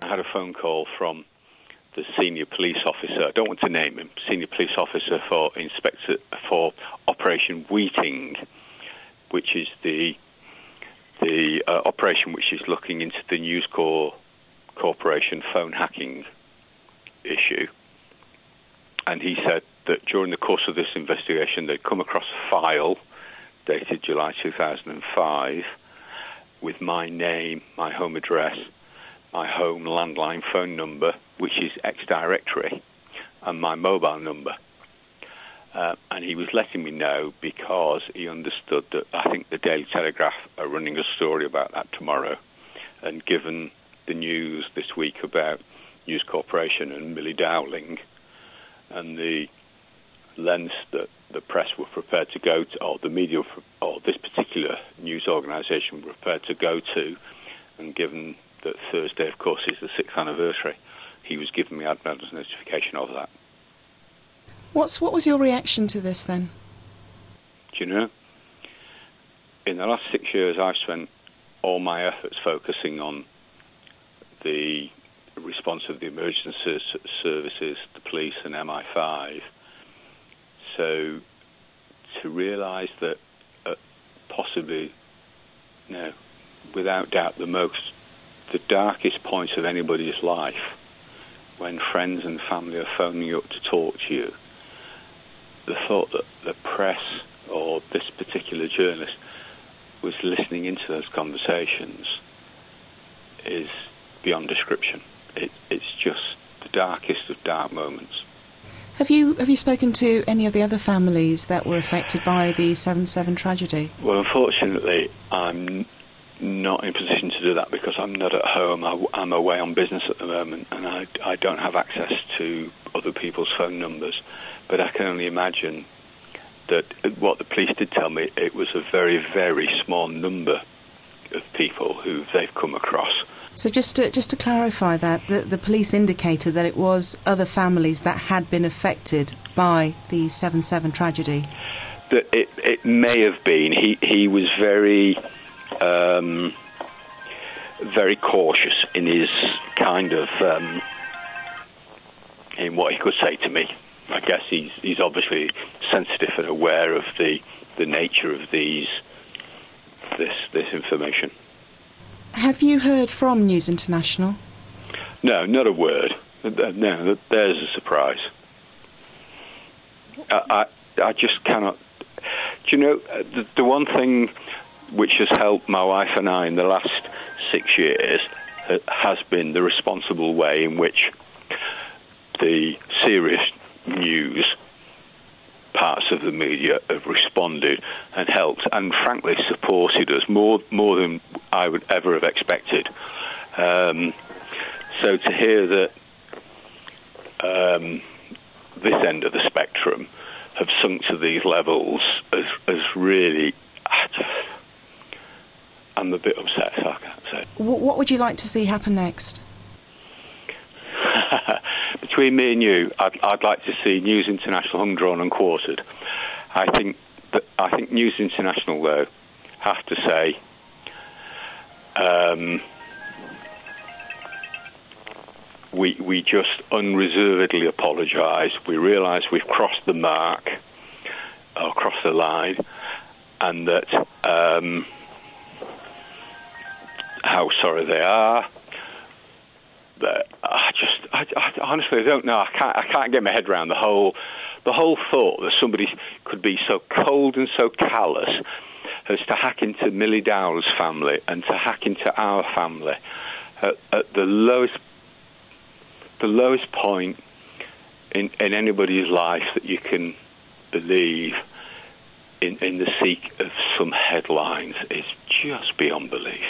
I had a phone call from the senior police officer. I don't want to name him. Senior police officer for Operation Widening, which is the operation which is looking into the News Corporation phone hacking issue. And he said that during the course of this investigation, they'd come across a file dated July 2005 with my name, my home address, my home landline phone number, which is ex-directory, and my mobile number. And he was letting me know because he understood that I think the Daily Telegraph are running a story about that tomorrow. And given the news this week about News Corporation and Milly Dowler and the lengths that the press were prepared to go to, or the media, or this particular news organisation were prepared to go to, and given that Thursday, of course, is the 6th anniversary, he was giving me advance notification of that. What was your reaction to this then? Do you know, in the last 6 years, I've spent all my efforts focusing on the response of the emergency services, the police and MI5. So to realise that possibly, without doubt, the darkest points of anybody's life, when friends and family are phoning you up to talk to you, the thought that the press or this particular journalist was listening into those conversations is beyond description. It's just the darkest of dark moments. Have you spoken to any of the other families that were affected by the 7/7 tragedy? Well, unfortunately, I'm not in a position to do that because I'm not at home. I'm away on business at the moment, and I don't have access to other people's phone numbers. But I can only imagine that what the police did tell me, it was a very, very small number of people who they've come across. So just to clarify that, the police indicated that it was other families that had been affected by the 7/7 tragedy. That it may have been. He was very very cautious in his kind of in what he could say to me. I guess he's obviously sensitive and aware of the nature of this information. Have you heard from News International? No, not a word. No, there's a surprise. I just cannot. Do you know, the one thing which has helped my wife and I in the last 6 years has been the responsible way in which the serious news parts of the media have responded and helped and frankly supported us more than I would ever have expected. So to hear that this end of the spectrum have sunk to these levels has really, I'm a bit upset, so I can't say. What would you like to see happen next? Between me and you, I'd like to see News International hung, drawn and quartered. I think News International, though, have to say we just unreservedly apologise. We realise we've crossed the mark, or crossed the line, and that how sorry they are. But I honestly don't know. I can't get my head around the whole thought that somebody could be so cold and so callous as to hack into Milly Dowler's family and to hack into our family at the lowest point in anybody's life that you can believe in the sake of some headlines is just beyond belief.